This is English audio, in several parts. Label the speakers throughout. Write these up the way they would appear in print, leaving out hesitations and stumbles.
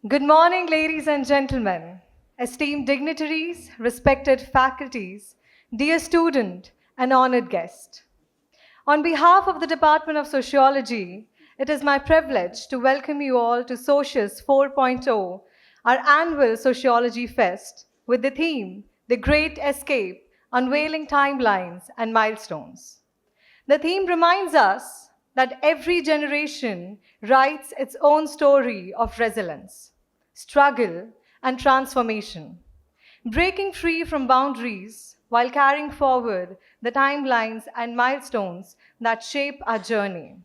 Speaker 1: Good morning, ladies and gentlemen, esteemed dignitaries, respected faculties, dear student, and honored guest. On behalf of the Department of Sociology, it is my privilege to welcome you all to Socius 4.0, our annual Sociology Fest, with the theme The Great Escape, Unveiling Timelines and Milestones. The theme reminds us that every generation writes its own story of resilience, struggle, and transformation, breaking free from boundaries while carrying forward the timelines and milestones that shape our journey.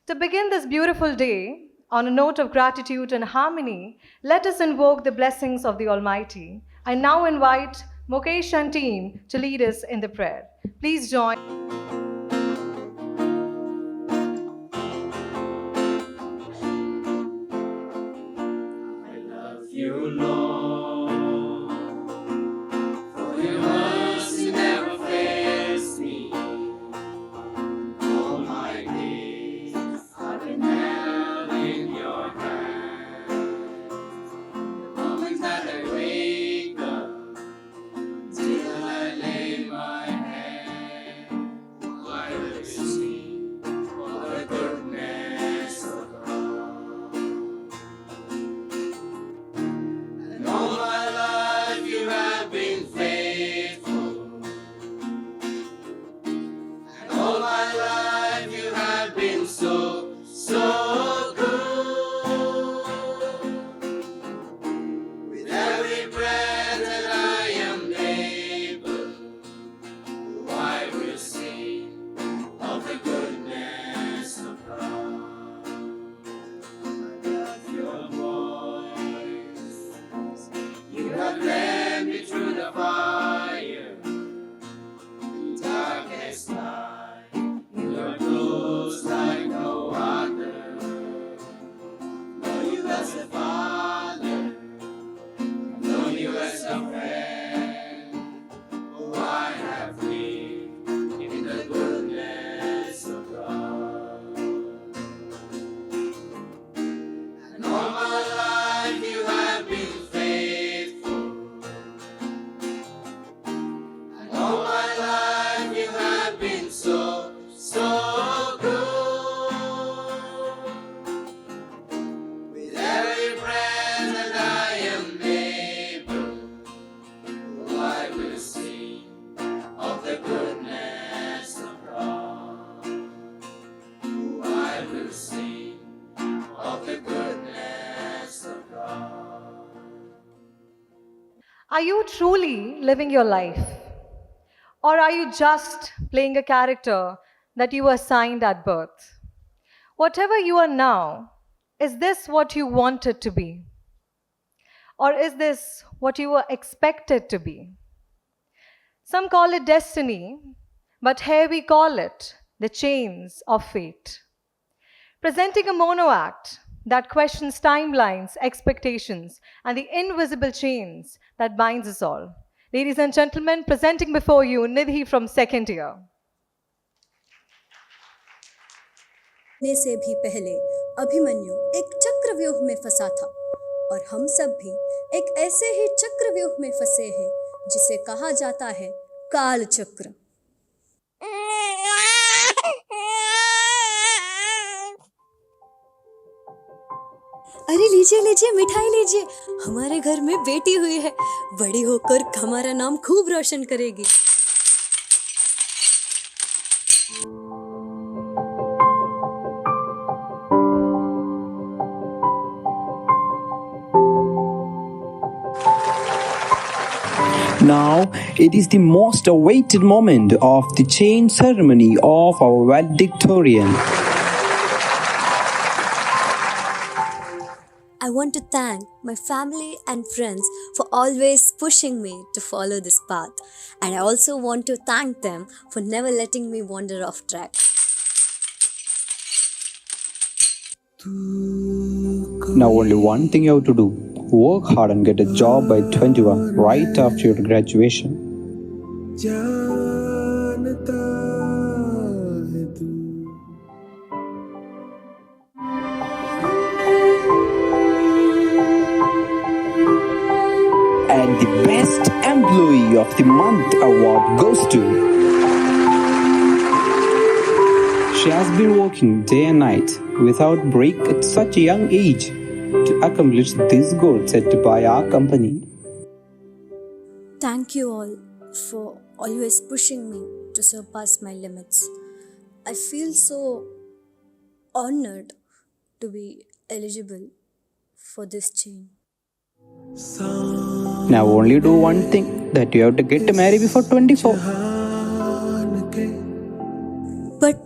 Speaker 1: To begin this beautiful day, on a note of gratitude and harmony, let us invoke the blessings of the Almighty. I now invite Mukesh and team to lead us in the prayer. Please join.
Speaker 2: You, Lord, for your mercy never fails me. All my days I've been held in your hand. The moment that I wake up till I lay my head, I will sing of the goodness of God. And all my life you have been faithful. And all my life you have been so, so good. With every breath that I am able, I will sing of the goodness of God. I love your voice. You have led me through the fire, darkest night. You are close like no other. Know you as a father, know you as a friend. Oh, I have lived in the goodness of God. And all my life you have been faithful. And all my life you have been so, so good. With every breath that I am able, oh, I will sing of the goodness of God. Oh, I will sing of the goodness of God.
Speaker 1: Are you truly living your life? Or are you just playing a character that you were assigned at birth? Whatever you are now, is this what you wanted to be? Or is this what you were expected to be? Some call it destiny, but here we call it the chains of fate. Presenting a mono act that questions timelines, expectations, and the invisible chains that binds us all. Ladies and gentlemen, presenting before you Nidhi from second year.
Speaker 3: ने से भी पहले अभिमन्यु एक चक्रव्यूह में फंसा था और हम सब भी एक ऐसे ही चक्रव्यूह में फंसे हैं जिसे कहा जाता है काल चक्र। अरे लीजिए लीजिए मिठाई लीजिए, हमारे घर में बेटी हुई है, बड़ी होकर हमारा नाम खूब रोशन करेगी।
Speaker 4: Now, it is the most awaited moment of the chain ceremony of our valedictorian.
Speaker 3: I want to thank my family and friends for always pushing me to follow this path. And I also want to thank them for never letting me wander off track.
Speaker 4: Now, only one thing you have to do: work hard and get a job by 21, right after your graduation.
Speaker 2: जानता है तू
Speaker 4: Employee of the Month award goes to. She has been working day and night without break at such a young age to accomplish this goal set by our company.
Speaker 3: Thank you all for always pushing me to surpass my limits. I feel so honored to be eligible for this chain.
Speaker 4: Now only do one thing, that you have to get married before 24.
Speaker 3: But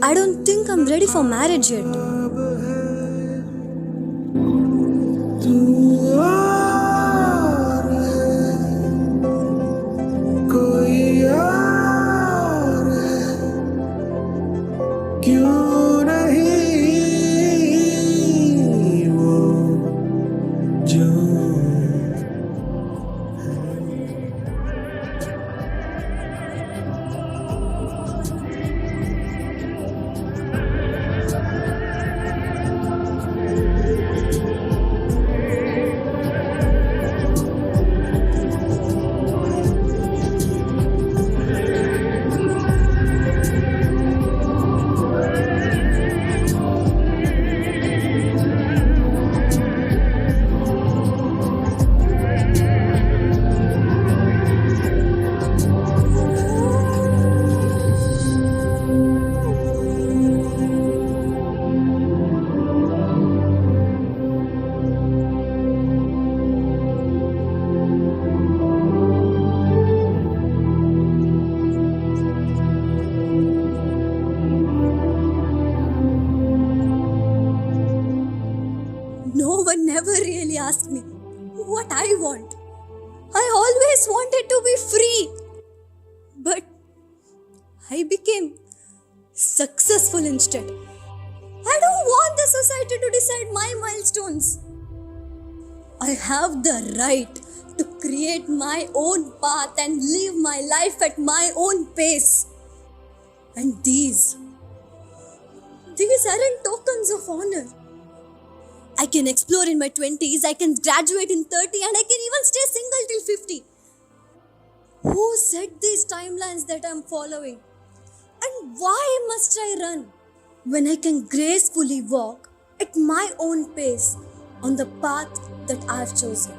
Speaker 3: I don't think I'm ready for marriage yet. No one never really asked me what I want. I always wanted to be free. But I became successful instead. I don't want the society to decide my milestones. I have the right to create my own path and live my life at my own pace. And these aren't tokens of honor. I can explore in my 20s, I can graduate in 30, and I can even stay single till 50. Who set these timelines that I'm following? And why must I run when I can gracefully walk at my own pace on the path that I've chosen?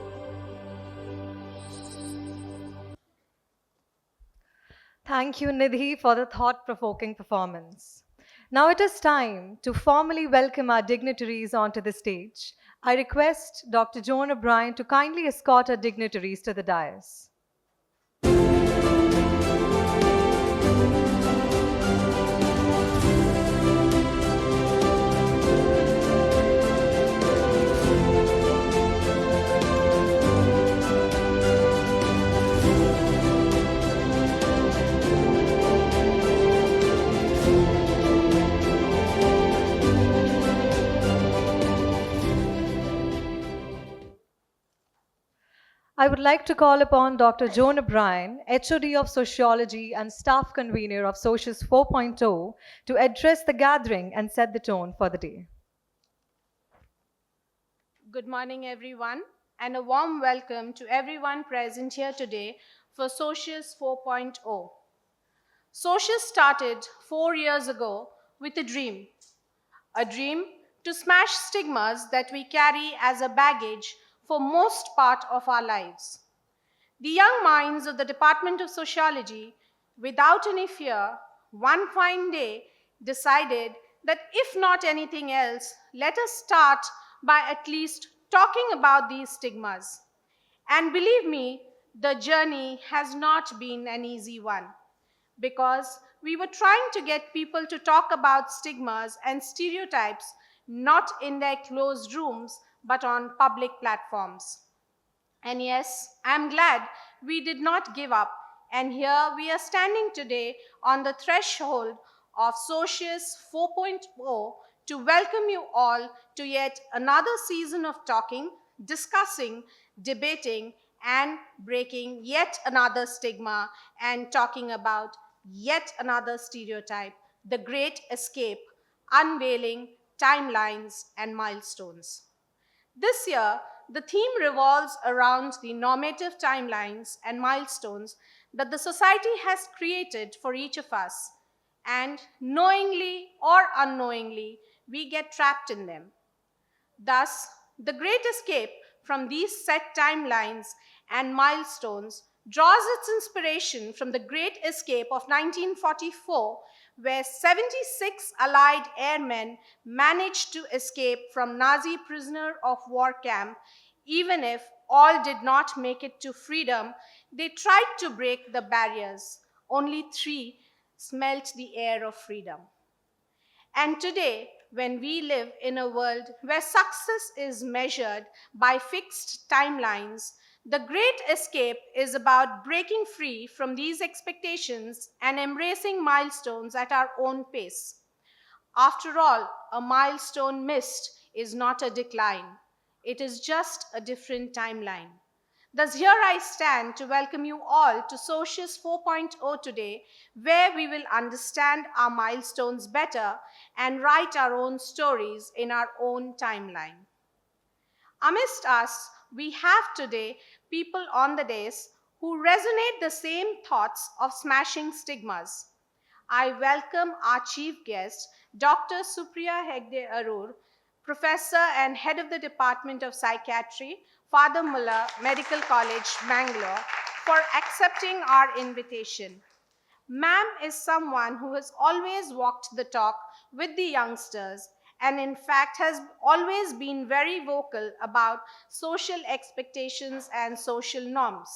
Speaker 1: Thank you, Nidhi, for the thought provoking performance. Now it is time to formally welcome our dignitaries onto the stage. I request Dr. Joan O'Brien to kindly escort our dignitaries to the dais. I would like to call upon Dr. Joan O'Brien, HOD of Sociology and Staff Convener of Socius 4.0, to address the gathering and set the tone for the day.
Speaker 5: Good morning, everyone, and a warm welcome to everyone present here today for Socius 4.0. Socius started 4 years ago with a dream to smash stigmas that we carry as a baggage for most part of our lives. The young minds of the Department of Sociology, without any fear, one fine day decided that if not anything else, let us start by at least talking about these stigmas. And believe me, the journey has not been an easy one because we were trying to get people to talk about stigmas and stereotypes not in their closed rooms but on public platforms. And yes, I'm glad we did not give up. And here we are standing today on the threshold of Socius 4.0 to welcome you all to yet another season of talking, discussing, debating, and breaking yet another stigma and talking about yet another stereotype, the great escape, unveiling timelines and milestones. This year, the theme revolves around the normative timelines and milestones that the society has created for each of us, and knowingly or unknowingly, we get trapped in them. Thus, the great escape from these set timelines and milestones draws its inspiration from the Great Escape of 1944, where 76 Allied airmen managed to escape from Nazi prisoner of war camp. Even if all did not make it to freedom, they tried to break the barriers. Only 3 smelt the air of freedom. And today, when we live in a world where success is measured by fixed timelines, the great escape is about breaking free from these expectations and embracing milestones at our own pace. After all, a milestone missed is not a decline, it is just a different timeline. Thus, here I stand to welcome you all to Socius 4.0 today, where we will understand our milestones better and write our own stories in our own timeline. Amidst us, we have today people on the dais who resonate the same thoughts of smashing stigmas. I welcome our chief guest, Dr. Supriya Hegde Arur, Professor and Head of the Department of Psychiatry, Father Muller Medical College, Bangalore, for accepting our invitation. Ma'am is someone who has always walked the talk with the youngsters and, in fact, has always been very vocal about social expectations and social norms.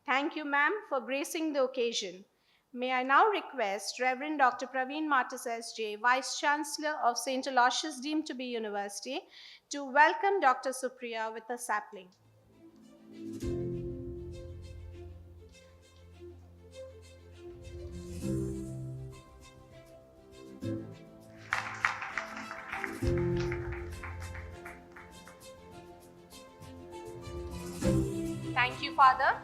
Speaker 5: Thank you, ma'am, for gracing the occasion. May I now request Reverend Dr. Praveen Martis S.J., Vice Chancellor of St. Aloysius deemed to be University, to welcome Dr. Supriya with a sapling. Thank you, Father.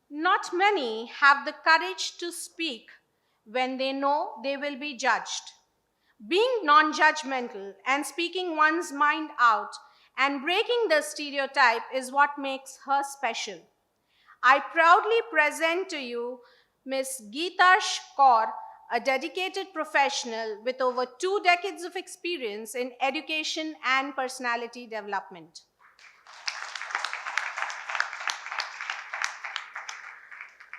Speaker 5: Not many have the courage to speak when they know they will be judged. Being non judgmental and speaking one's mind out and breaking the stereotype is what makes her special. I proudly present to you Ms. Geetash Kaur, a dedicated professional with over 2 decades of experience in education and personality development.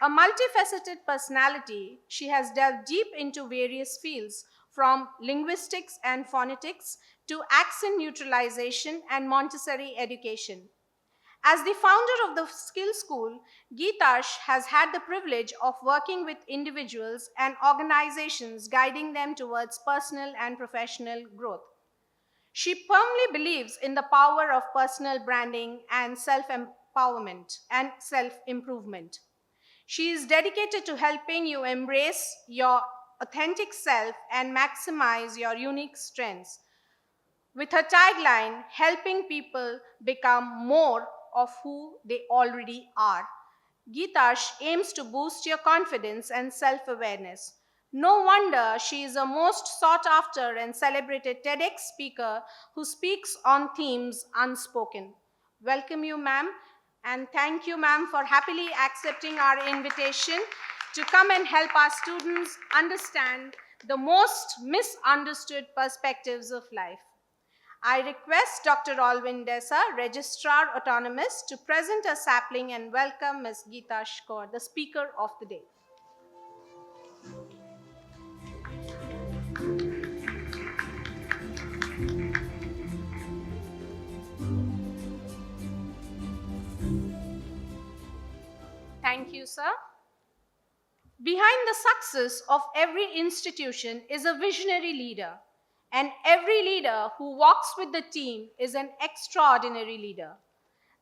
Speaker 5: A multifaceted personality, she has delved deep into various fields, from linguistics and phonetics to accent neutralization and Montessori education. As the founder of the Skill School, Geetash has had the privilege of working with individuals and organizations, guiding them towards personal and professional growth. She firmly believes in the power of personal branding and self-empowerment and self-improvement. She is dedicated to helping you embrace your authentic self and maximize your unique strengths. With her tagline, helping people become more of who they already are, Geetash aims to boost your confidence and self-awareness. No wonder she is a most sought after and celebrated TEDx speaker who speaks on themes unspoken. Welcome you, ma'am, and thank you, ma'am, for happily accepting our invitation to come and help our students understand the most misunderstood perspectives of life. I request Dr. Alvin Desa, Registrar Autonomous, to present a sapling and welcome Ms. Geeta Shkor, the speaker of the day. Thank you, sir. Behind the success of every institution is a visionary leader, and every leader who walks with the team is an extraordinary leader.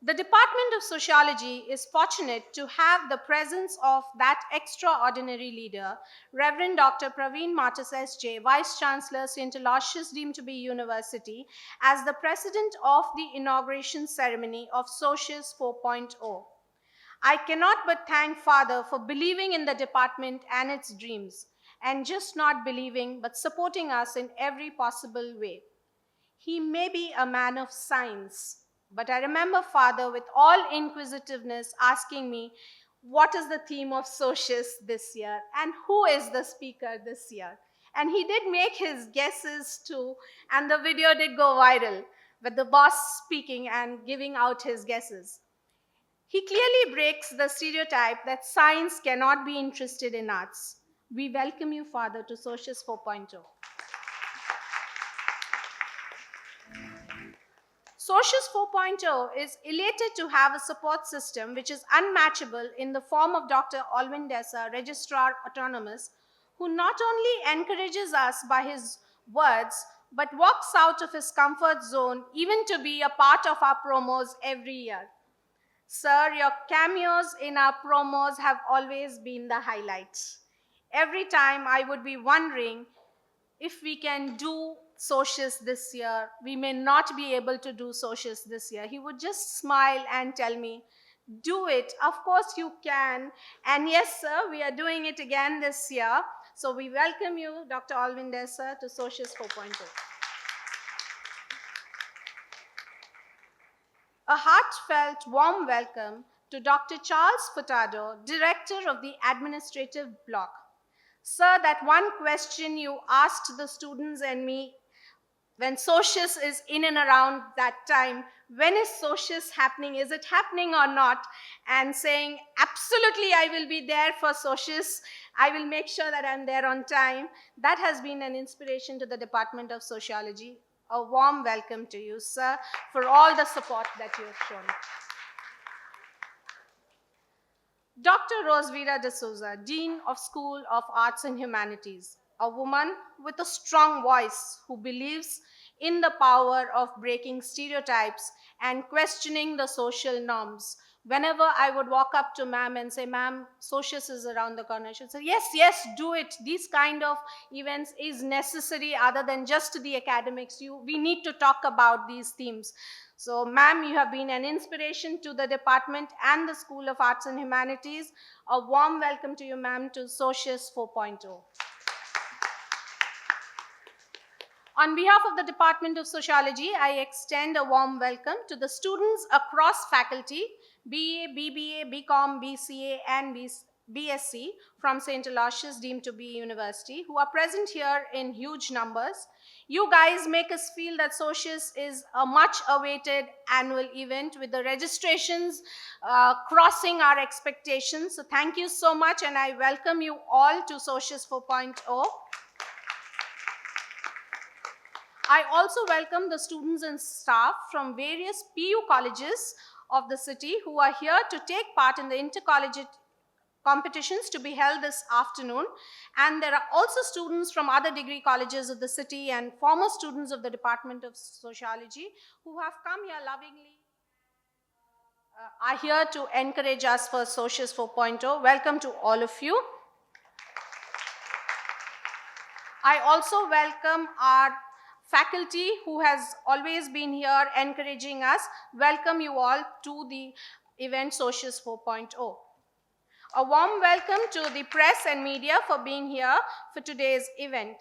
Speaker 5: The Department of Sociology is fortunate to have the presence of that extraordinary leader, Reverend Dr. Praveen Martis S.J., Vice Chancellor, St. Aloysius deemed to be University, as the president of the inauguration ceremony of Socius 4.0. I cannot but thank Father for believing in the department and its dreams, and just not believing but supporting us in every possible way. He may be a man of science, But I remember Father, with all inquisitiveness, asking me, what is the theme of Socius this year? And who is the speaker this year? And he did make his guesses too, and the video did go viral with the boss speaking and giving out his guesses. He clearly breaks the stereotype that science cannot be interested in arts. We welcome you, Father, to Socius 4.0. Socius 4.0 is elated to have a support system which is unmatchable in the form of Dr. Alvin Dessa, Registrar Autonomous, who not only encourages us by his words, but walks out of his comfort zone even to be a part of our promos every year. Sir, your cameos in our promos have always been the highlights. Every time I would be wondering if we can do Socius this year. We may not be able to do Socius this year. He would just smile and tell me, do it. Of course you can. And yes, sir, we are doing it again this year. So we welcome you, Dr. Alvin Dessa, to Socius 4.0. A heartfelt, warm welcome to Dr. Charles Furtado, Director of the Administrative Block. Sir, that one question you asked the students and me when Socius is in and around that time, when is Socius happening? Is it happening or not? And saying, absolutely, I will be there for Socius. I will make sure that I'm there on time. That has been an inspiration to the Department of Sociology. A warm welcome to you, sir, for all the support that you have shown. Dr. Rosvira de Souza, Dean of School of Arts and Humanities, a woman with a strong voice who believes in the power of breaking stereotypes and questioning the social norms. Whenever I would walk up to ma'am and say, ma'am, Socius is around the corner, she'd say, yes, yes, do it. These kind of events is necessary other than just the academics. We need to talk about these themes. So, ma'am, you have been an inspiration to the department and the School of Arts and Humanities. A warm welcome to you, ma'am, to Socius 4.0. On behalf of the Department of Sociology, I extend a warm welcome to the students across faculty, BA, BBA, BCom, BCA, and BSc from St. Aloysius, deemed to be university, who are present here in huge numbers. You guys make us feel that Socius is a much-awaited annual event with the registrations crossing our expectations. So thank you so much, and I welcome you all to Socius 4.0. I also welcome the students and staff from various PU colleges of the city who are here to take part in the intercollegiate competitions to be held this afternoon. And there are also students from other degree colleges of the city and former students of the Department of Sociology who have come here lovingly, are here to encourage us for Socius 4.0. Welcome to all of you. I also welcome our faculty who has always been here encouraging us. Welcome you all to the event Socius 4.0. A warm welcome to the press and media for being here for today's event.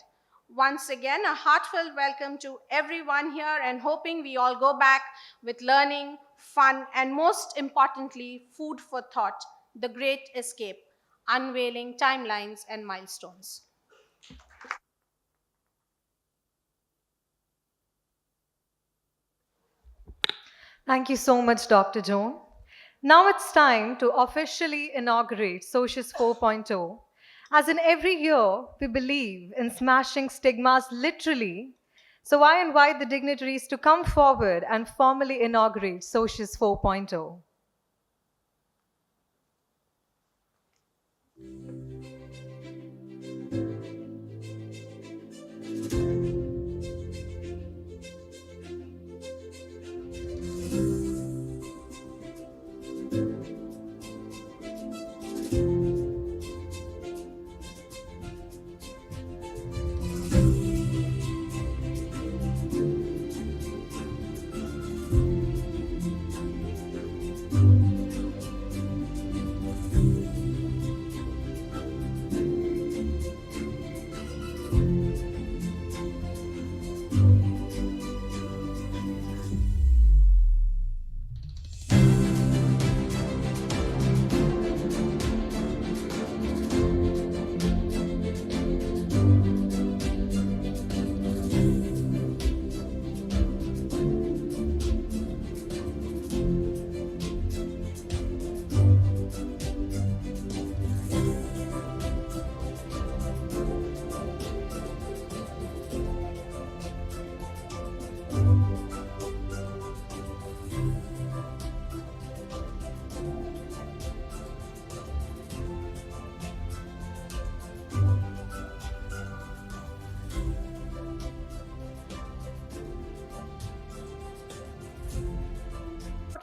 Speaker 5: Once again, a heartfelt welcome to everyone here and hoping we all go back with learning, fun, and most importantly, food for thought, the great escape, unveiling timelines and milestones.
Speaker 1: Thank you so much, Dr. Joan. Now it's time to officially inaugurate Socius 4.0. As in every year, we believe in smashing stigmas literally. So I invite the dignitaries to come forward and formally inaugurate Socius 4.0.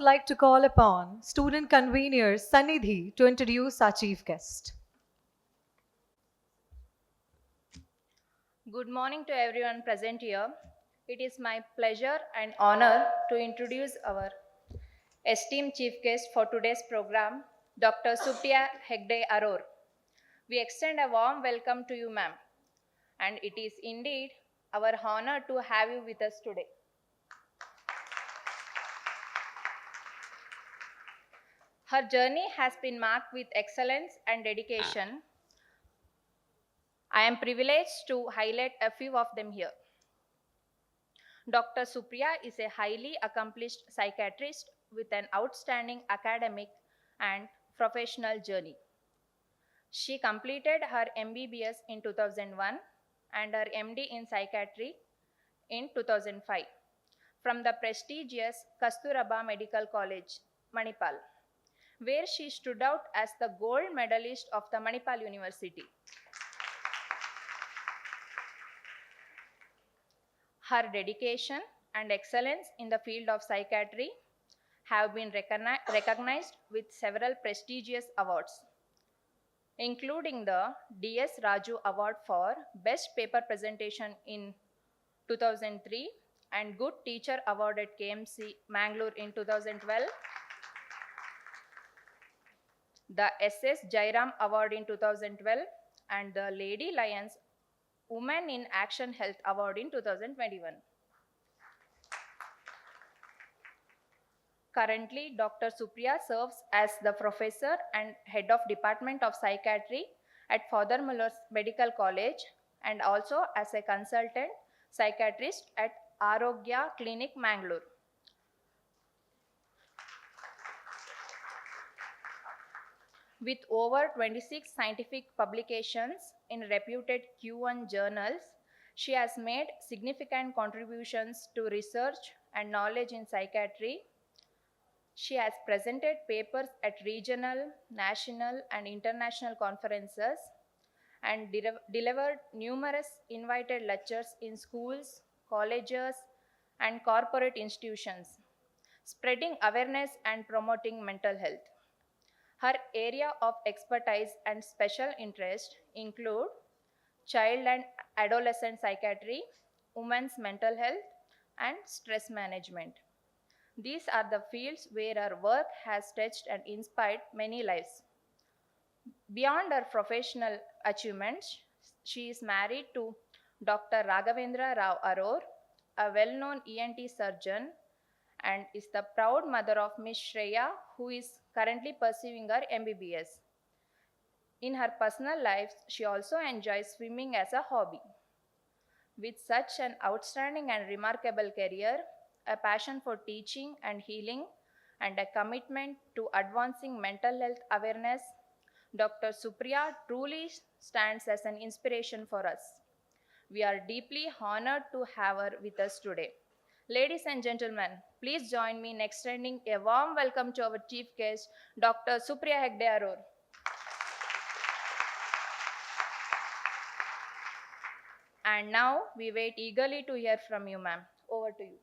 Speaker 1: like to call upon student convener Sanidhi to introduce our chief guest.
Speaker 6: Good morning to everyone present here. It is my pleasure and honor to introduce our esteemed chief guest for today's program, Dr. Supriya Hegde Aror. We extend a warm welcome to you, ma'am, and it is indeed our honor to have you with us today. Her journey has been marked with excellence and dedication. I am privileged to highlight a few of them here. Dr. Supriya is a highly accomplished psychiatrist with an outstanding academic and professional journey. She completed her MBBS in 2001 and her MD in psychiatry in 2005 from the prestigious Kasturaba Medical College, Manipal, where she stood out as the gold medalist of the Manipal University. Her dedication and excellence in the field of psychiatry have been recognized with several prestigious awards, including the D.S. Raju Award for Best Paper Presentation in 2003 and Good Teacher Award at KMC Mangalore in 2012, the S.S. Jairam Award in 2012, and the Lady Lions Women in Action Health Award in 2021. Currently, Dr. Supriya serves as the professor and head of Department of Psychiatry at Father Muller's Medical College and also as a consultant psychiatrist at Arogya Clinic, Mangalore. With over 26 scientific publications in reputed Q1 journals, she has made significant contributions to research and knowledge in psychiatry. She has presented papers at regional, national, and international conferences and delivered numerous invited lectures in schools, colleges, and corporate institutions, spreading awareness and promoting mental health. Her area of expertise and special interest include child and adolescent psychiatry, women's mental health, and stress management. These are the fields where her work has touched and inspired many lives. Beyond her professional achievements, she is married to Dr. Raghavendra Rao Aror, a well-known ENT surgeon, and is the proud mother of Miss Shreya, who is currently pursuing her MBBS. In her personal life, she also enjoys swimming as a hobby. With such an outstanding and remarkable career, a passion for teaching and healing, and a commitment to advancing mental health awareness, Dr. Supriya truly stands as an inspiration for us. We are deeply honored to have her with us today. Ladies and gentlemen, please join me in extending a warm welcome to our chief guest, Dr. Supriya Hegde Aror. And now we wait eagerly to hear from you, ma'am. Over to you.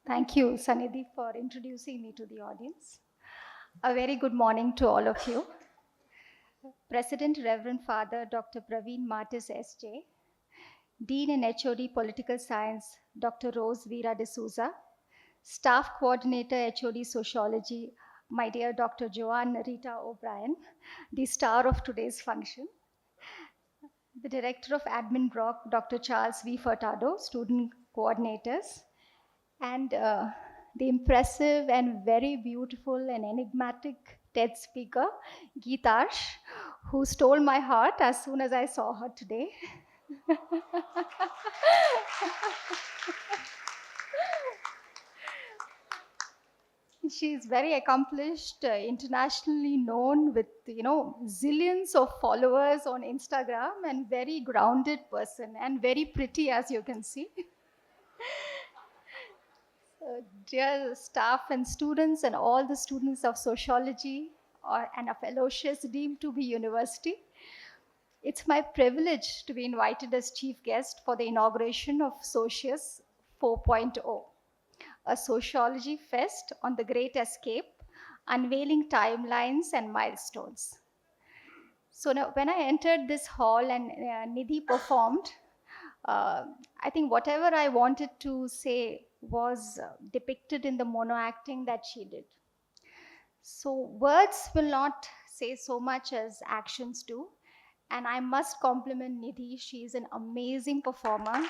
Speaker 7: Thank you, Sanidhi, for introducing me to the audience. A very good morning to all of you. President Reverend Father Dr. Praveen Martis S.J., Dean and HOD Political Science Dr. Rose Vera D'Souza, Staff Coordinator HOD Sociology, my dear Dr. Joanne Rita O'Brien, the star of today's function, the Director of Admin Block, Dr. Charles V. Furtado, Student Coordinators, and the impressive and very beautiful and enigmatic TED speaker, Geetash, who stole my heart as soon as I saw her today. She's very accomplished, internationally known with, zillions of followers on Instagram, and very grounded person and very pretty, as you can see. Dear staff and students and all the students of sociology, and a fellowships deemed to be university. It's my privilege to be invited as chief guest for the inauguration of Socius 4.0, a sociology fest on the Great Escape, unveiling timelines and milestones. So now, when I entered this hall and Nidhi performed, uh, I think whatever I wanted to say was depicted in the mono acting that she did. So words will not say so much as actions do. And I must compliment Nidhi. She is an amazing performer.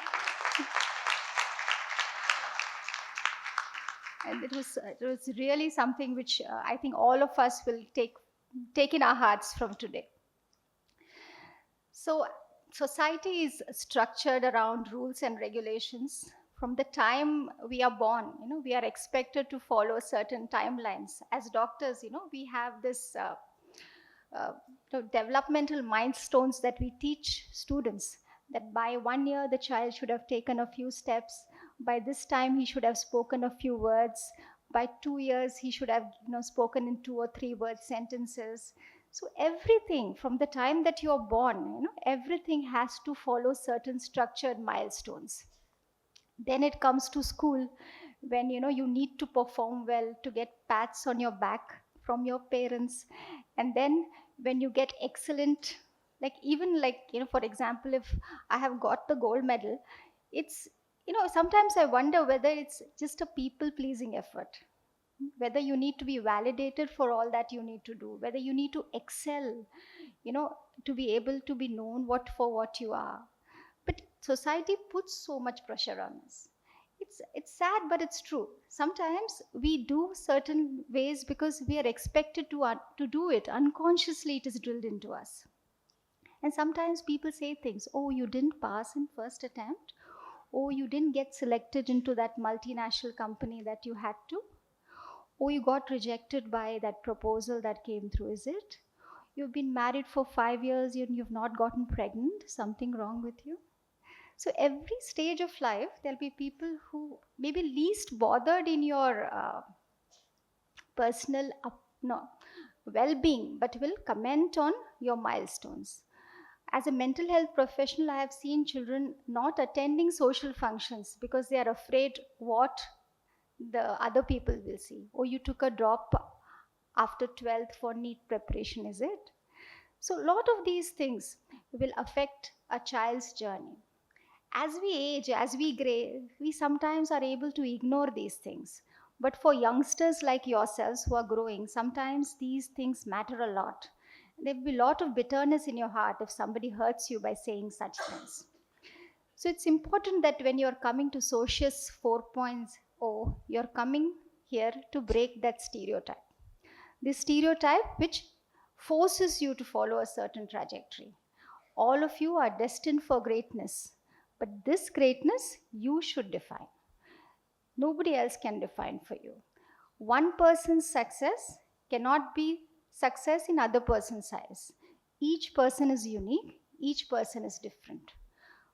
Speaker 7: And it was really something which I think all of us will take in our hearts from today. So society is structured around rules and regulations. From the time we are born, we are expected to follow certain timelines. As doctors, we have this uh, developmental milestones that we teach students, that by 1 year the child should have taken a few steps, by this time he should have spoken a few words, by 2 years he should have spoken in 2 or 3 word sentences. So everything from the time that you're born, everything has to follow certain structured milestones. Then it comes to school, when you need to perform well to get pats on your back from your parents. And then when you get excellent, like even like for example, if I have got the gold medal, it's sometimes I wonder whether it's just a people pleasing effort, whether you need to be validated for all that you need to do, whether you need to excel, you know to be able to be known for what you are. But society puts so much pressure on us. It's sad, but it's true. Sometimes we do certain ways because we are expected to do it. Unconsciously, it is drilled into us. And sometimes people say things, oh, you didn't pass in first attempt. Oh, you didn't get selected into that multinational company that you had to. Oh, you got rejected by that proposal that came through, is it? You've been married for 5 years and you've not gotten pregnant. Something wrong with you? So every stage of life, there'll be people who may be least bothered in your personal no, well-being, but will comment on your milestones. As a mental health professional, I have seen children not attending social functions because they are afraid what the other people will see. Oh, you took a drop after 12th for NEET preparation, is it? So a lot of these things will affect a child's journey. As we age, as we gray, we sometimes are able to ignore these things. But for youngsters like yourselves who are growing, sometimes these things matter a lot. There will be a lot of bitterness in your heart if somebody hurts you by saying such things. So it's important that when you're coming to Socius 4.0, you're coming here to break that stereotype. This stereotype which forces you to follow a certain trajectory. All of you are destined for greatness, but this greatness you should define. Nobody else can define for you. One person's success cannot be success in other person's eyes. Each person is unique, each person is different.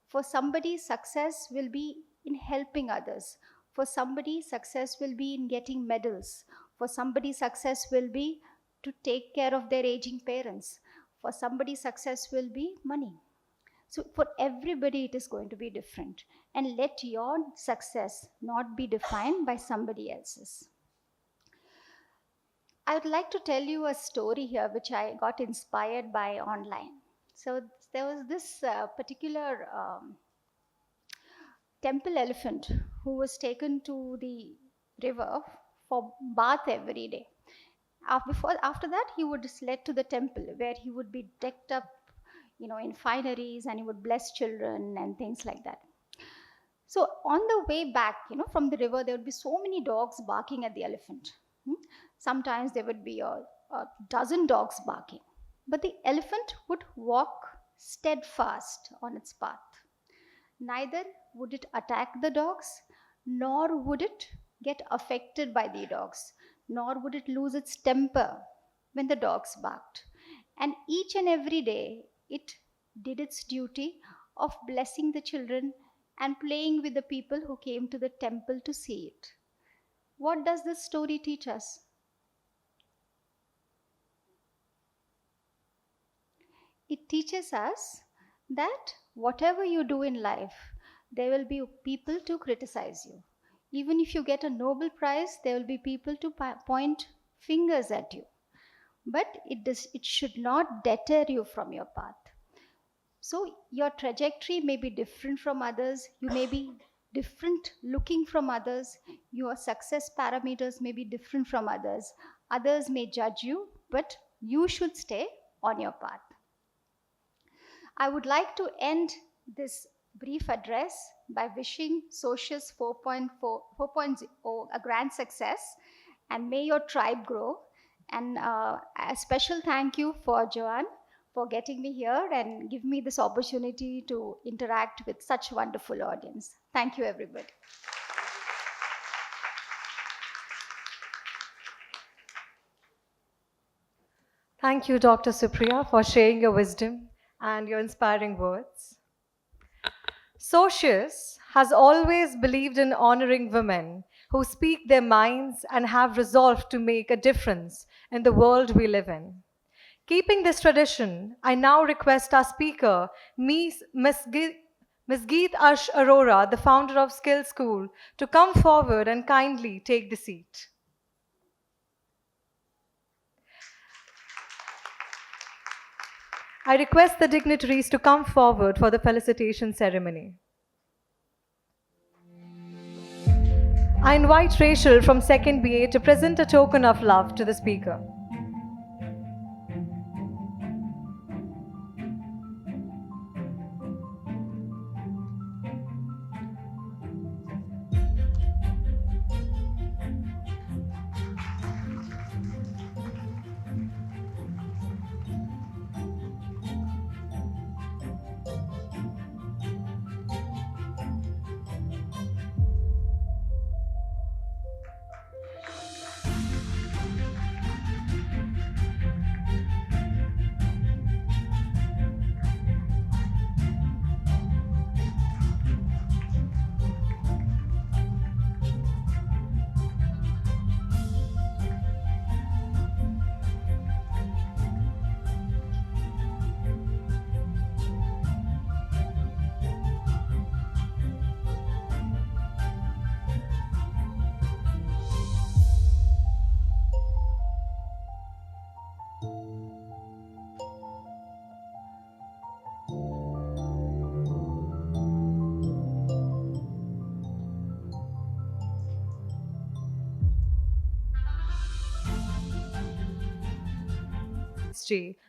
Speaker 7: For somebody, success will be in helping others. For somebody, success will be in getting medals. For somebody, success will be to take care of their aging parents. For somebody, success will be money. So for everybody, it is going to be different. And let your success not be defined by somebody else's. I would like to tell you a story here which I got inspired by online. So there was this particular temple elephant who was taken to the river for bath every day. After that, he would led to the temple where he would be decked up, in fineries, and he would bless children and things like that. So on the way back, from the river, there would be so many dogs barking at the elephant. Sometimes there would be a dozen dogs barking, but the elephant would walk steadfast on its path. Neither would it attack the dogs, nor would it get affected by the dogs, nor would it lose its temper when the dogs barked. And each and every day, it did its duty of blessing the children and playing with the people who came to the temple to see it. What does this story teach us? it teaches us that whatever you do in life, there will be people to criticize you. Even if you get a Nobel Prize, there will be people to point fingers at you. But it should not deter you from your path. So your trajectory may be different from others. You may be different looking from others. Your success parameters may be different from others. Others may judge you, but you should stay on your path. I would like to end this brief address by wishing Socius 4.0 a grand success, and may your tribe grow. And a special thank you for Joanne for getting me here and give me this opportunity to interact with such wonderful audience. Thank you, everybody.
Speaker 1: Thank you, Dr. Supriya, for sharing your wisdom and your inspiring words. Socius has always believed in honoring women who speak their minds and have resolved to make a difference in the world we live in. Keeping this tradition, I now request our speaker, Ms. Geet Ash Arora, the founder of Skill School, to come forward and kindly take the seat. I request the dignitaries to come forward for the felicitation ceremony. I invite Rachel from 2nd BA to present a token of love to the speaker.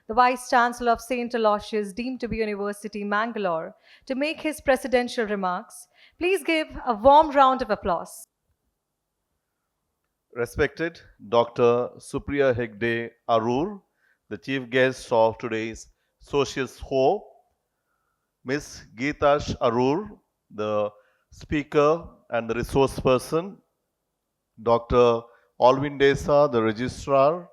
Speaker 1: The Vice Chancellor of St. Aloysius, deemed to be University, Mangalore, to make his presidential remarks. Please give a warm round of applause.
Speaker 8: Respected Dr. Supriya Hegde Arur, the chief guest of today's Socius Ho, Ms. Geetash Arur, the speaker and the resource person, Dr. Alvin Desa, the registrar,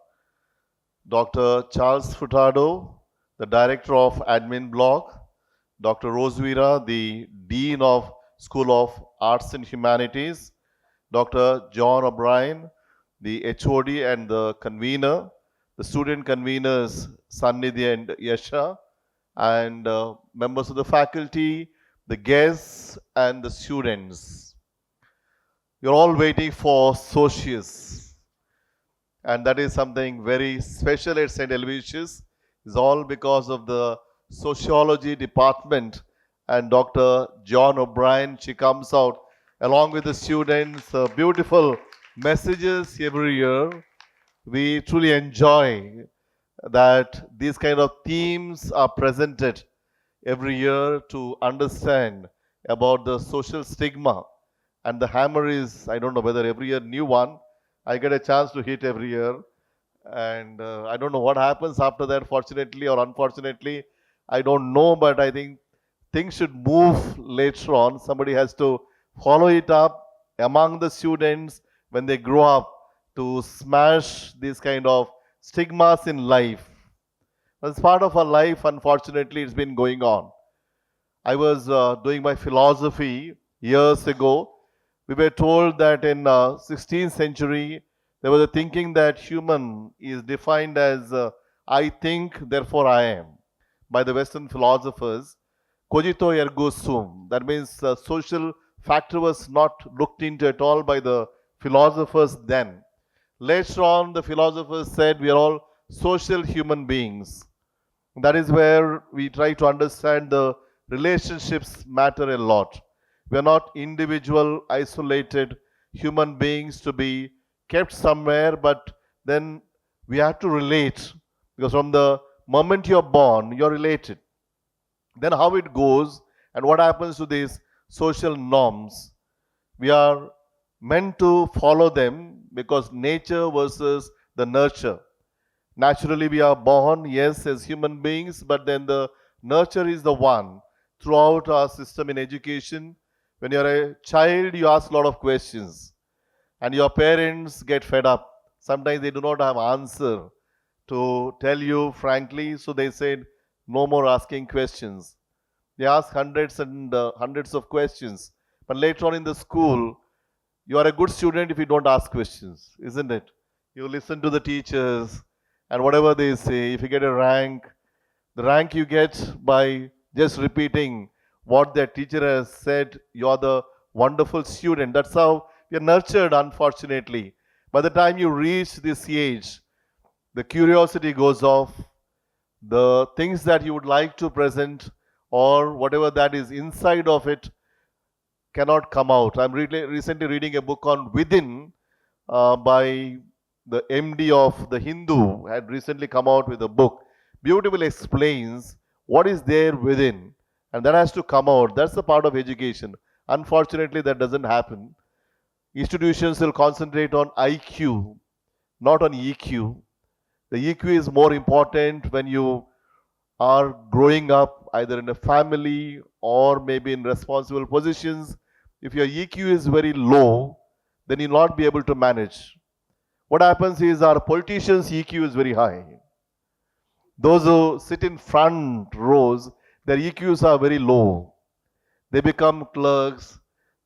Speaker 8: Dr. Charles Furtado, the director of admin block, Dr. Rosevira, the dean of School of Arts and Humanities, Dr. John O'Brien, the HOD and the convener, the student conveners Sannidhi and Yasha, and members of the faculty, the guests and the students. You're all waiting for Socius, and that is something very special at St. Aloysius. It's all because of the sociology department and Dr. John O'Brien. She comes out along with the students, beautiful messages every year. We truly enjoy that these kind of themes are presented every year to understand about the social stigma. And the hammer is, I don't know whether every year new one, I get a chance to hit every year. And I don't know what happens after that, fortunately or unfortunately. I don't know, but I think things should move later on. Somebody has to follow it up among the students when they grow up to smash these kind of stigmas in life. As part of our life, unfortunately, it's been going on. I was doing my philosophy years ago. We were told that in 16th century, there was a thinking that human is defined as I think, therefore I am. by the Western philosophers, cogito ergo sum. That means the social factor was not looked into at all by the philosophers then. Later on, the philosophers said we are all social human beings. That is where we try to understand the relationships matter a lot. We are not individual, isolated human beings to be kept somewhere, but then we have to relate because from the moment you're born, you're related. Then how it goes and what happens to these social norms, we are meant to follow them because nature versus the nurture. Naturally, we are born, yes, as human beings, but then the nurture is the one throughout our system in education. When you're a child, you ask a lot of questions, and your parents get fed up. Sometimes they do not have answer to tell you frankly, so they said, no more asking questions. They ask hundreds and hundreds of questions, but later on in the school, you are a good student if you don't ask questions, isn't it? You listen to the teachers and whatever they say. If you get a rank, the rank you get by just repeating what their teacher has said, you're the wonderful student. That's how you're nurtured, unfortunately. By the time you reach this age, the curiosity goes off, the things that you would like to present or whatever that is inside of it cannot come out. I'm recently reading a book on Within by the MD of the Hindu, had recently come out with a book. Beautifully explains what is there within, and that has to come out. That's the part of education. Unfortunately, that doesn't happen. Institutions will concentrate on IQ, not on EQ. The EQ is more important when you are growing up either in a family or maybe in responsible positions. If your EQ is very low, then you'll not be able to manage. What happens is our politicians' EQ is very high. Those who sit in front rows, their EQs are very low. They become clerks,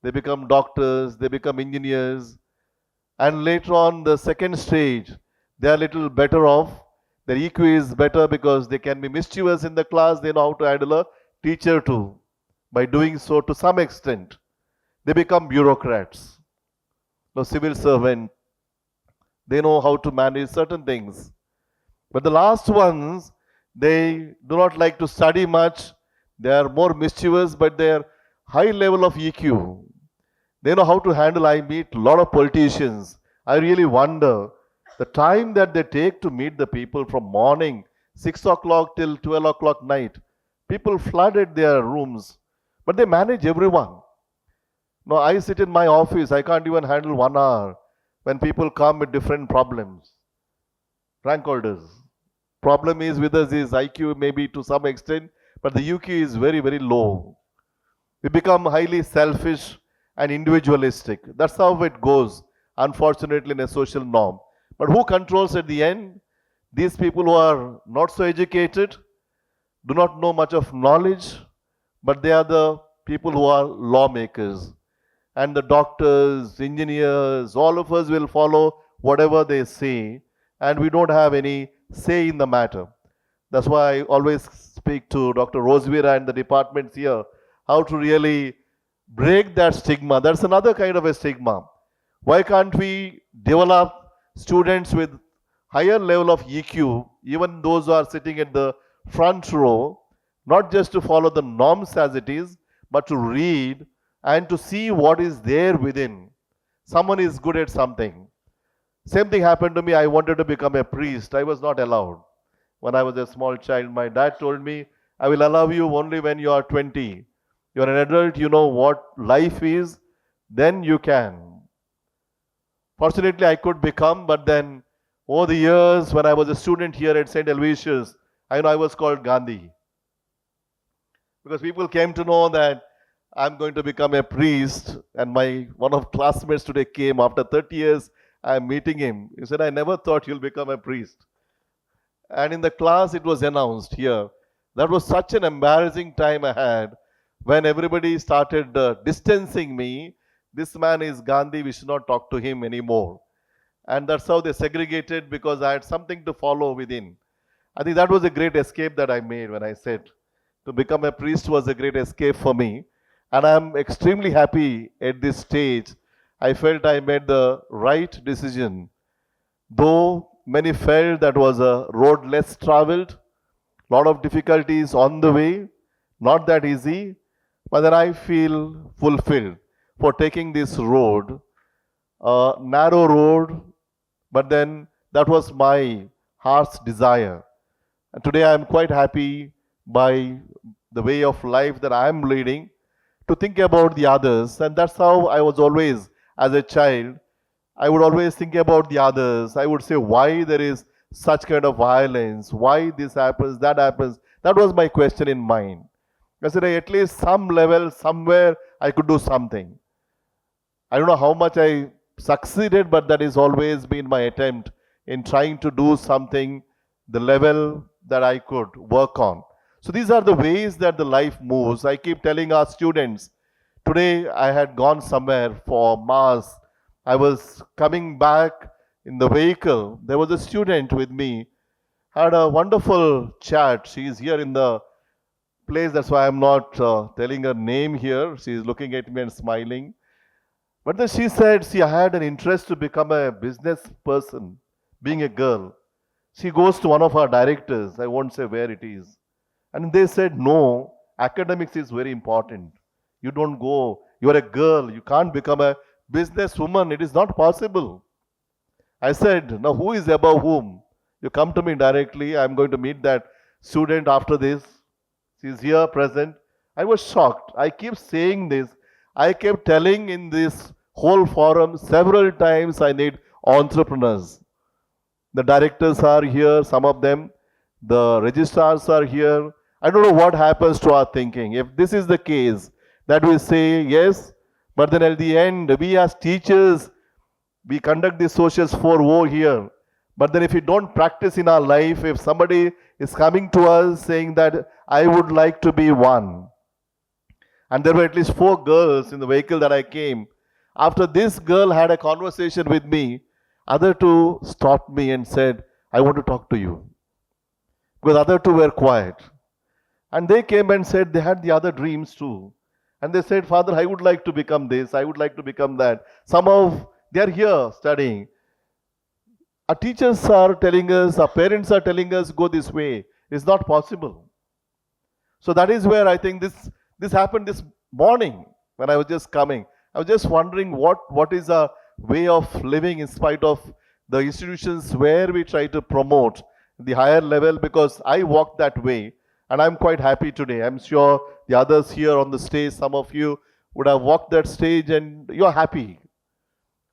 Speaker 8: they become doctors, they become engineers, and later on the second stage, they are a little better off. Their EQ is better because they can be mischievous in the class, they know how to handle a teacher too. By doing so to some extent, they become bureaucrats. No civil servant, they know how to manage certain things. But the last ones, they do not like to study much. They are more mischievous, but their high level of EQ, they know how to handle. I meet a lot of politicians. I really wonder the time that they take to meet the people from morning 6 o'clock till 12 o'clock night. People flooded their rooms, but they manage everyone. No, I sit in my office, I can't even handle 1 hour when people come with different problems. Rank holders. Problem is with us is IQ maybe to some extent, but the UQ is very, very low. We become highly selfish and individualistic. That's how it goes, unfortunately, in a social norm. But who controls at the end? These people who are not so educated, do not know much of knowledge, but they are the people who are lawmakers. And the doctors, engineers, all of us will follow whatever they say, and we don't have any say in the matter. That's why I always speak to Dr. Rosevira and the departments here how to really break that stigma. That's another kind of a stigma. Why can't we develop students with higher level of EQ, even those who are sitting at the front row, not just to follow the norms as it is, but to read and to see what is there within. Someone is good at something. Same thing happened to me. I wanted to become a priest. I was not allowed. When I was a small child, my dad told me, I will allow you only when you are 20. You are an adult, you know what life is, then you can. Fortunately, I could become, but then over the years, when I was a student here at St. Aloysius, I know I was called Gandhi. Because people came to know that I'm going to become a priest, and my one of classmates today came after 30 years. I'm meeting him. He said, I never thought you'll become a priest. And in the class, it was announced here. That was such an embarrassing time I had when everybody started distancing me. This man is Gandhi, we should not talk to him anymore. And that's how they segregated because I had something to follow within. I think that was a great escape that I made when I said to become a priest was a great escape for me. And I'm extremely happy at this stage. I felt I made the right decision. Though many felt that was a road less traveled, lot of difficulties on the way, not that easy, but then I feel fulfilled for taking this road, a narrow road, but then that was my heart's desire. And today I am quite happy by the way of life that I am leading to think about the others. And that's how I was always, as a child, I would always think about the others. I would say why there is such kind of violence, why this happens, that happens. That was my question in mind. I said, at least some level, somewhere, I could do something. I don't know how much I succeeded, but that has always been my attempt in trying to do something, the level that I could work on. So these are the ways that the life moves. I keep telling our students, today I had gone somewhere for Mass. I was coming back in the vehicle. There was a student with me, had a wonderful chat. She is here in the place. That's why I'm not telling her name here. She is looking at me and smiling. But then she said, see, I had an interest to become a business person, being a girl. She goes to one of our directors. I won't say where it is. And they said, no, academics is very important. You don't go. You are a girl. You can't become a businesswoman. It is not possible. I said, now who is above whom? You come to me directly. I'm going to meet that student after this. She's here present. I was shocked. I keep saying this. I kept telling in this whole forum several times I need entrepreneurs. The directors are here, some of them. The registrars are here. I don't know what happens to our thinking. If this is the case, that we say yes, but then at the end, we as teachers, we conduct the Socius 4.0 here. But then if we don't practice in our life, if somebody is coming to us saying that I would like to be one, and there were at least 4 girls in the vehicle that I came. After this girl had a conversation with me, other 2 stopped me and said, I want to talk to you. Because other 2 were quiet. And they came and said they had the other dreams too. And they said, Father, I would like to become this, I would like to become that. Some of they are here studying. Our teachers are telling us, our parents are telling us, go this way. It's not possible. So that is where I think this happened this morning when I was just coming. I was just wondering what is a way of living in spite of the institutions where we try to promote the higher level, because I walked that way and I'm quite happy today. I'm sure the others here on the stage, some of you would have walked that stage and you're happy.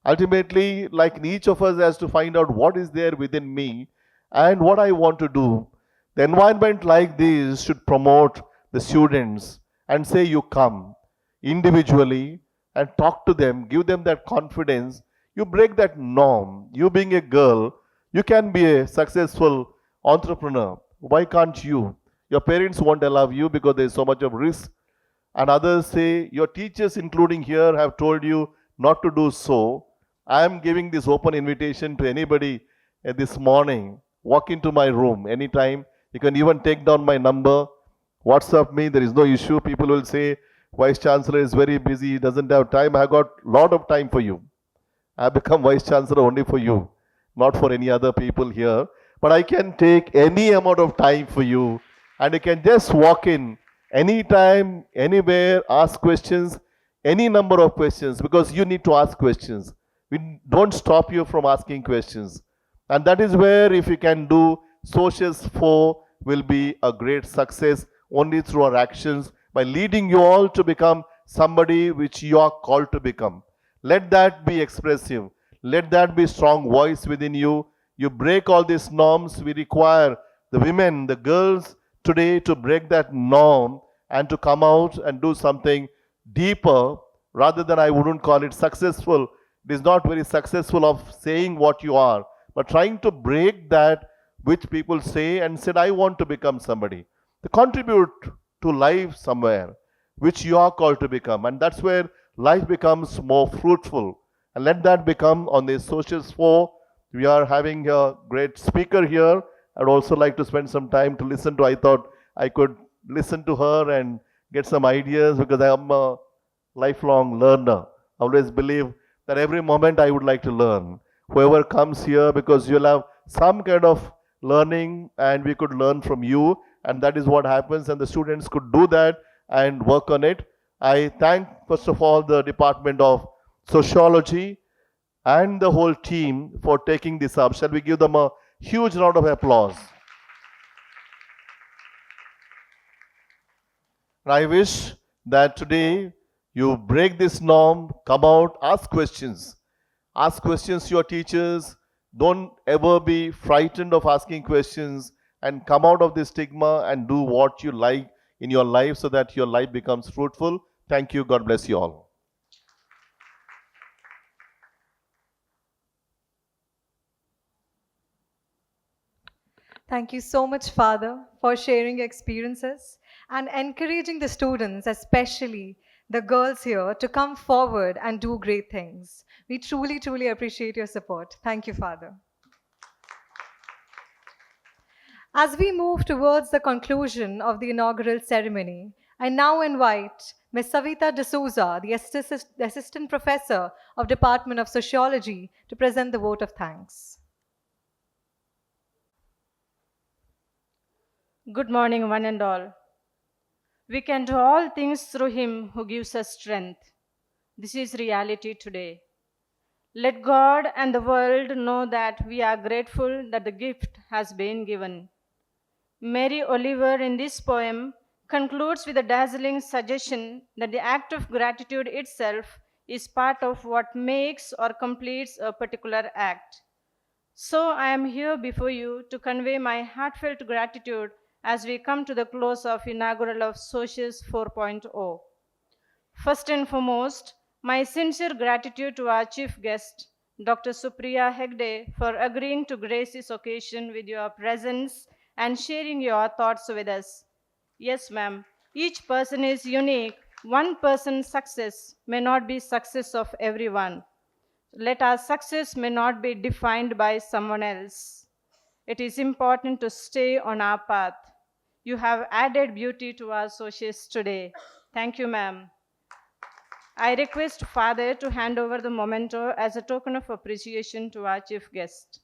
Speaker 8: Ultimately, like each of us has to find out what is there within me and what I want to do. The environment like this should promote the students and say you come individually and talk to them, give them that confidence. You break that norm. You being a girl, you can be a successful entrepreneur. Why can't you? Your parents won't allow you because there is so much of risk. And others say, your teachers, including here, have told you not to do so. I am giving this open invitation to anybody this morning. Walk into my room anytime. You can even take down my number. WhatsApp me. There is no issue. People will say, Vice Chancellor is very busy. He doesn't have time. I got a lot of time for you. I have become Vice Chancellor only for you, not for any other people here. But I can take any amount of time for you. And you can just walk in anytime, anywhere, ask questions, any number of questions, because you need to ask questions. We don't stop you from asking questions. And that is where, if you can do, Socius 4 will be a great success only through our actions, by leading you all to become somebody which you are called to become. Let that be expressive. Let that be strong voice within you. You break all these norms. We require the women, the girls today to break that norm and to come out and do something deeper, rather than, I wouldn't call it successful. It is not very successful of saying what you are, but trying to break that which people say and said, I want to become somebody. To contribute to life somewhere, which you are called to become. And that's where life becomes more fruitful. And let that become on the Socius 4. We are having a great speaker here, I'd also like to spend some time to listen to. I thought I could listen to her and get some ideas because I am a lifelong learner. I always believe that every moment I would like to learn. Whoever comes here, because you'll have some kind of learning and we could learn from you, and that is what happens, and the students could do that and work on it. I thank, first of all, the Department of Sociology and the whole team for taking this up. Shall we give them a huge round of applause? And I wish that today you break this norm, come out, ask questions. Ask questions to your teachers. Don't ever be frightened of asking questions and come out of this stigma and do what you like in your life so that your life becomes fruitful. Thank you. God bless you all.
Speaker 1: Thank you so much, Father, for sharing your experiences and encouraging the students, especially the girls here, to come forward and do great things. We truly, truly appreciate your support. Thank you, Father. As we move towards the conclusion of the inaugural ceremony, I now invite Ms. Savita D'Souza, the Assistant Professor of Department of Sociology, to present the vote of thanks.
Speaker 9: Good morning, one and all. We can do all things through Him who gives us strength. This is reality today. Let God and the world know that we are grateful that the gift has been given. Mary Oliver in this poem concludes with a dazzling suggestion that the act of gratitude itself is part of what makes or completes a particular act. So I am here before you to convey my heartfelt gratitude as we come to the close of Inaugural of Socius 4.0. First and foremost, my sincere gratitude to our chief guest, Dr. Supriya Hegde, for agreeing to grace this occasion with your presence and sharing your thoughts with us. Yes, ma'am, each person is unique. One person's success may not be success of everyone. Let our success may not be defined by someone else. It is important to stay on our path. You have added beauty to our socials today. Thank you, ma'am. I request Father to hand over the memento as a token of appreciation to our chief guest.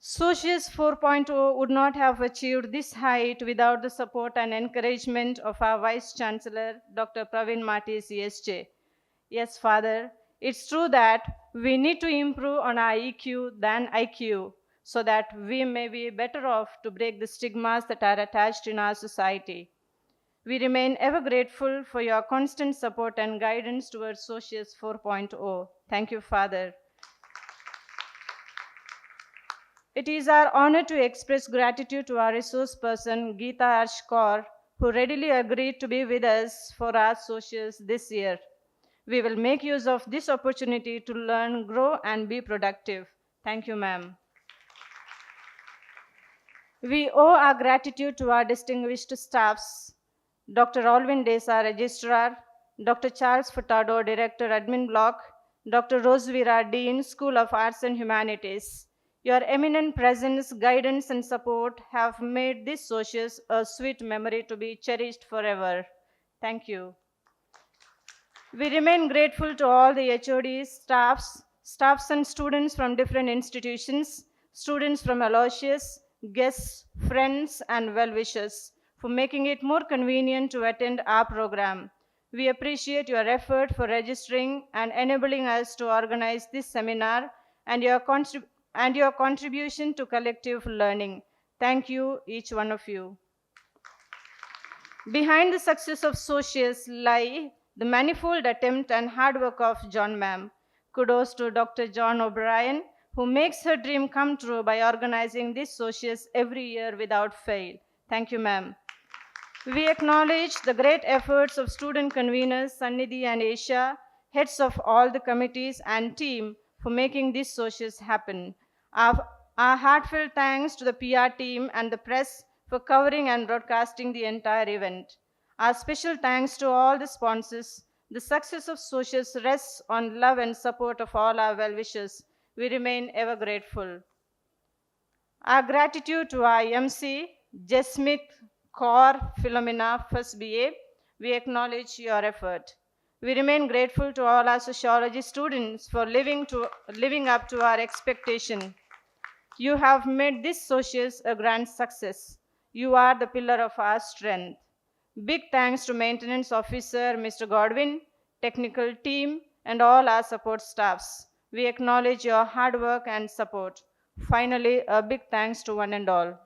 Speaker 9: Socius 4.0 would not have achieved this height without the support and encouragement of our Vice Chancellor, Dr. Praveen Matis, ESJ. Yes, Father, it's true that we need to improve on our EQ than IQ so that we may be better off to break the stigmas that are attached in our society. We remain ever grateful for your constant support and guidance towards Socius 4.0. Thank you, Father. It is our honor to express gratitude to our resource person, Geeta Arshkar, who readily agreed to be with us for our socials this year. We will make use of this opportunity to learn, grow, and be productive. Thank you, ma'am. We owe our gratitude to our distinguished staffs, Dr. Alvin Desa, Registrar, Dr. Charles Furtado, Director, Admin Block, Dr. Rosevira, Dean, School of Arts and Humanities. Your eminent presence, guidance, and support have made this socials a sweet memory to be cherished forever. Thank you. We remain grateful to all the HODs, staffs and students from different institutions, students from Aloysius, guests, friends, and well-wishers for making it more convenient to attend our program. We appreciate your effort for registering and enabling us to organize this seminar and your contribution to collective learning. Thank you, each one of you. Behind the success of Socius lie the manifold attempt and hard work of John Ma'am. Kudos to Dr. John O'Brien, who makes her dream come true by organizing this Socius every year without fail. Thank you, ma'am. We acknowledge the great efforts of student conveners, Sannidhi and Asia, heads of all the committees and team for making this Socius happen. Our heartfelt thanks to the PR team and the press for covering and broadcasting the entire event. Our special thanks to all the sponsors. The success of Socius rests on love and support of all our well-wishers. We remain ever grateful. Our gratitude to our MC, Jess Smith, Kaur, Philomena, First BA. We acknowledge your effort. We remain grateful to all our sociology students for living up to our expectation. You have made this Socius a grand success. You are the pillar of our strength. Big thanks to Maintenance Officer Mr. Godwin, technical team, and all our support staffs. We acknowledge your hard work and support. Finally, a big thanks to one and all.